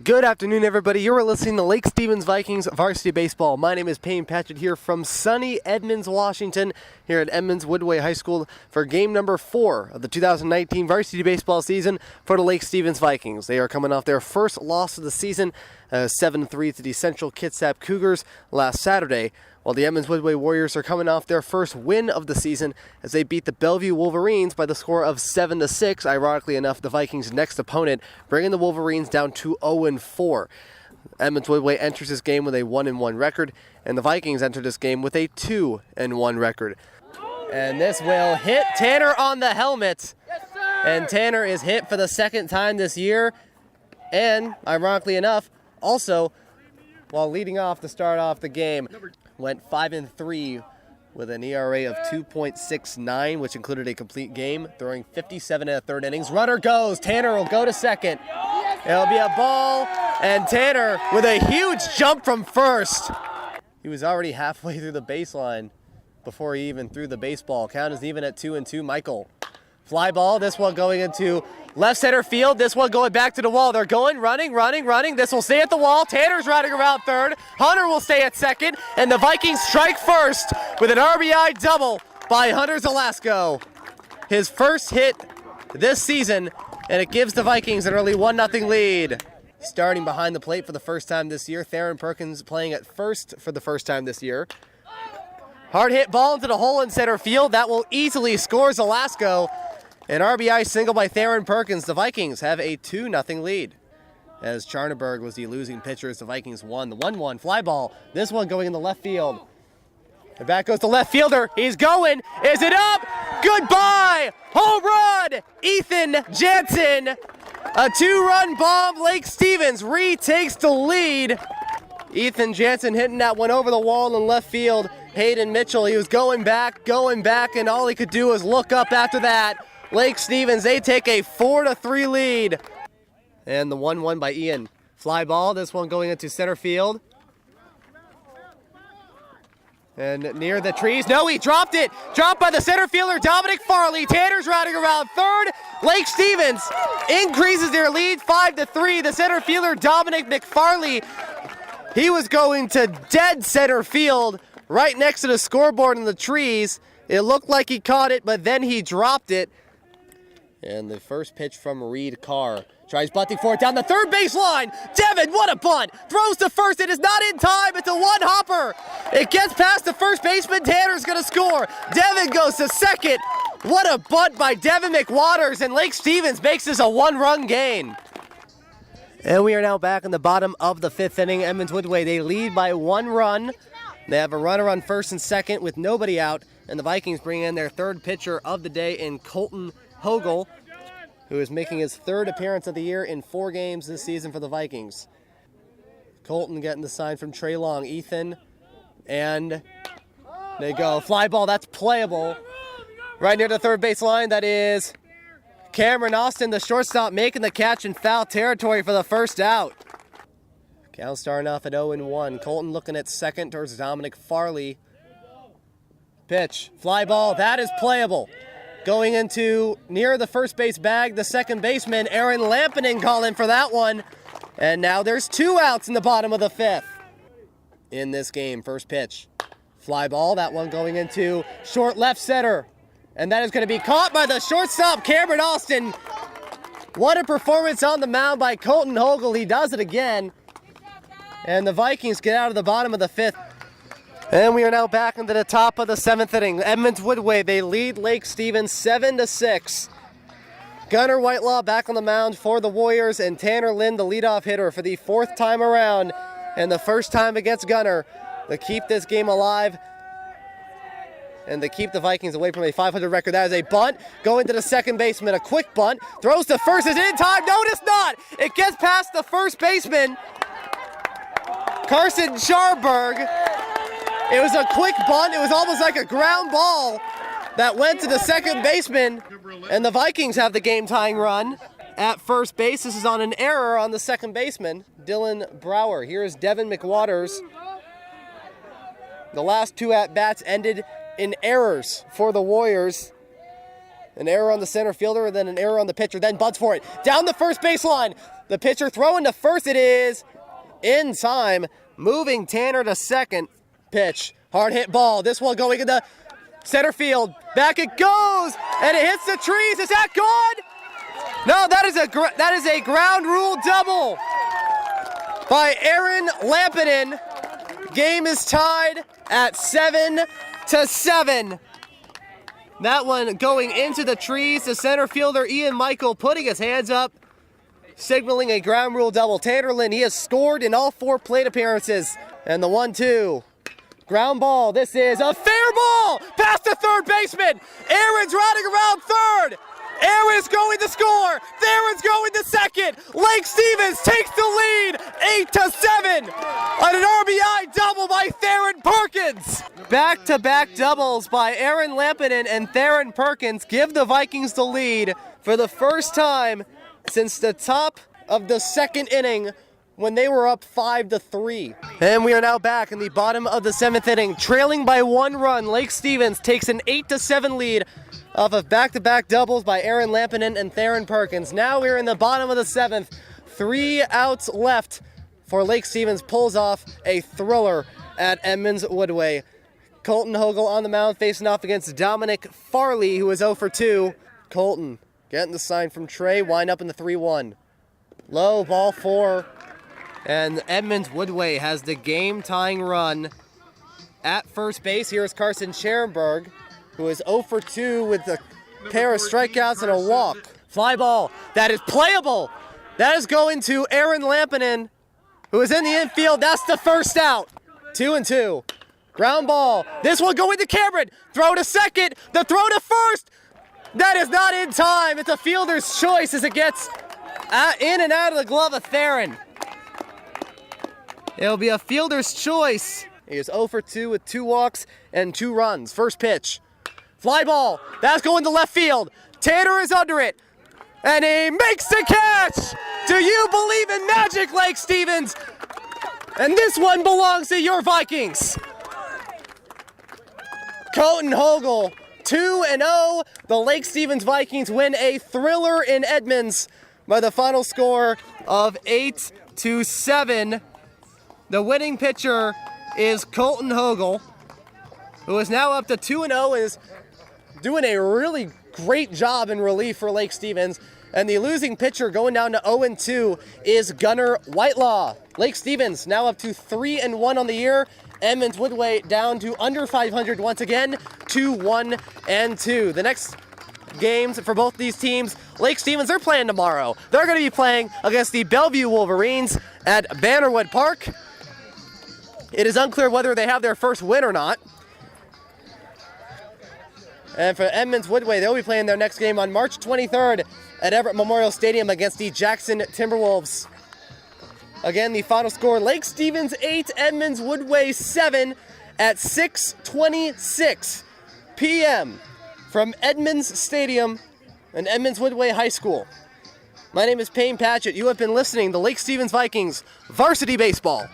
Good afternoon, everybody. You're listening to Lake Stevens Vikings Varsity Baseball. My name is Payne Patchett here from sunny Edmonds, Washington, here at Edmonds Woodway High School for game number 4 of the 2019 varsity baseball season for the Lake Stevens Vikings. They are coming off their first loss of the season, 7-3 to the Central Kitsap Cougars last Saturday, while the Edmonds Woodway Warriors are coming off their first win of the season as they beat the Bellevue Wolverines by the score of 7-6. Ironically enough, the Vikings' next opponent, bringing the Wolverines down to 0-4. Edmonds Woodway enters this game with a 1-1 record, and the Vikings enter this game with a 2-1 record. And this will hit Tanner on the helmet. And Tanner is hit for the second time this year. And, ironically enough, also, while leading off to start off the game, went 5-3 with an ERA of 2.69, which included a complete game, throwing 57 in the third innings. Runner goes. Tanner will go to second. It'll be a ball, and Tanner with a huge jump from first. He was already halfway through the baseline before he even threw the baseball. Count is even at 2-2. Michael. Fly ball, this one going into left center field, this one going back to the wall. They're going, running. This will stay at the wall. Tanner's riding around third. Hunter will stay at second, and the Vikings strike first with an RBI double by Hunter Zalasko. His first hit this season, and it gives the Vikings an early 1-0 lead. Starting behind the plate for the first time this year, Theron Perkins playing at first for the first time this year. Hard hit ball into the hole in center field. That will easily score Zalasko. An RBI single by Theron Perkins. The Vikings have a 2-0 lead. As Charneberg was the losing pitcher as the Vikings won. The 1-1 fly ball. This one going in the left field. And back goes the left fielder. He's going. Is it up? Goodbye! Home run! Ethan Jansen. A 2-run bomb. Lake Stevens retakes the lead. Ethan Jansen hitting that one over the wall in left field. Hayden Mitchell, he was going back, and all he could do was look up after that. Lake Stevens, they take a 4-3 lead. And the 1-1 by Ian. Fly ball, this one going into center field. And near the trees, no, he dropped it. Dropped by the center fielder, Dominic Farley. Tanner's riding around third. Lake Stevens increases their lead 5-3. The center fielder, Dominic McFarley, he was going to dead center field right next to the scoreboard in the trees. It looked like he caught it, but then he dropped it. And the first pitch from Reed Carr. Tries bunting for it down the third baseline. Devin, what a bunt. Throws to first. It is not in time. It's a one-hopper. It gets past the first baseman. Tanner's going to score. Devin goes to second. What a bunt by Devin McWaters. And Lake Stevens makes this a one-run gain. And we are now back in the bottom of the fifth inning. Edmonds Woodway, they lead by 1 run. They have a runner on first and second with nobody out. And the Vikings bring in their third pitcher of the day in Colton Hogel, who is making his third appearance of the year in 4 games this season for the Vikings. Colton getting the sign from Trey Long. Ethan, and they go. Fly ball, that's playable. Right near the third base line, that is Cameron Austin, the shortstop, making the catch in foul territory for the first out. Count starting off at 0-1. Colton looking at second towards Dominic Farley. Pitch, fly ball, that is playable. Going into near the first base bag, the second baseman, Aaron Lampinen, calling for that one. And now there's 2 outs in the bottom of the fifth. In this game, first pitch. Fly ball, that one going into short left center. And that is going to be caught by the shortstop, Cameron Austin. What a performance on the mound by Colton Hogel. He does it again. And the Vikings get out of the bottom of the fifth. And we are now back into the top of the 7th inning. Edmonds Woodway, they lead Lake Stevens 7-6. Gunnar Whitelaw back on the mound for the Warriors, and Tanner Lind, the leadoff hitter, for the 4th time around, and the first time against Gunnar. They keep this game alive, and they keep the Vikings away from a 500 record. That is a bunt going to the second baseman. A quick bunt. Throws to first. Is it in time? No, it's not. It gets past the first baseman, Carson Scharberg. It was a quick bunt. It was almost like a ground ball that went to the second baseman, and the Vikings have the game-tying run at first base. This is on an error on the second baseman, Dylan Brower. Here is Devin McWaters. The last 2 at-bats ended in errors for the Warriors. An error on the center fielder, and then an error on the pitcher, then bunts for it. Down the first baseline. The pitcher throwing to first. It is in time. Moving Tanner to second. Pitch. Hard hit ball. This one going into center field. Back it goes. And it hits the trees. Is that gone? No, that is a ground rule double by Aaron Lampinen. Game is tied at 7-7. That one going into the trees. The center fielder Ian Michael putting his hands up, signaling a ground rule double. Tanner Lynn, he has scored in all 4 plate appearances. And the 1-2. Ground ball. This is a fair ball past the third baseman. Aaron's riding around third. Aaron's going to score. Theron's going to second. Lake Stevens takes the lead, 8-7 on an RBI double by Theron Perkins. Back-to-back doubles by Aaron Lampinen and Theron Perkins give the Vikings the lead for the first time since the top of the second inning when they were up 5-3. And we are now back in the bottom of the 7th inning, trailing by 1 run. Lake Stevens takes an 8-7 lead off of back-to-back doubles by Aaron Lampinen and Theron Perkins. Now we're in the bottom of the 7th. 3 outs left for Lake Stevens. Pulls off a thriller at Edmonds Woodway. Colton Hogel on the mound facing off against Dominic Farley, who is 0 for 2. Colton getting the sign from Trey. Wind up in the 3-1. Low, ball 4. And Edmonds Woodway has the game-tying run at first base. Here's Carson Scherenberg, who is 0 for 2 with a pair of strikeouts and a walk. Fly ball. That is playable. That is going to Aaron Lampinen, who is in the infield. That's the first out. 2-2. Ground ball. This one going to Cameron. Throw to second. The throw to first. That is not in time. It's a fielder's choice as it gets in and out of the glove of Theron. It'll be a fielder's choice. He is 0 for 2 with 2 walks and 2 runs. First pitch. Fly ball. That's going to left field. Tanner is under it. And he makes the catch. Do you believe in magic, Lake Stevens? And this one belongs to your Vikings. Colton Hogel, 2-0. The Lake Stevens Vikings win a thriller in Edmonds by the final score of 8-7. The winning pitcher is Colton Hogel, who is now up to 2-0, is doing a really great job in relief for Lake Stevens. And the losing pitcher going down to 0-2 is Gunnar Whitelaw. Lake Stevens now up to 3-1 on the year. Edmonds Woodway down to under 500 once again, 2-1-2. The next games for both these teams, Lake Stevens, they're playing tomorrow. They're going to be playing against the Bellevue Wolverines at Bannerwood Park. It is unclear whether they have their first win or not. And for Edmonds Woodway, they'll be playing their next game on March 23rd at Everett Memorial Stadium against the Jackson Timberwolves. Again, the final score, Lake Stevens 8, Edmonds Woodway 7 at 6:26 p.m. from Edmonds Stadium and Edmonds Woodway High School. My name is Payne Patchett. You have been listening to Lake Stevens Vikings Varsity Baseball.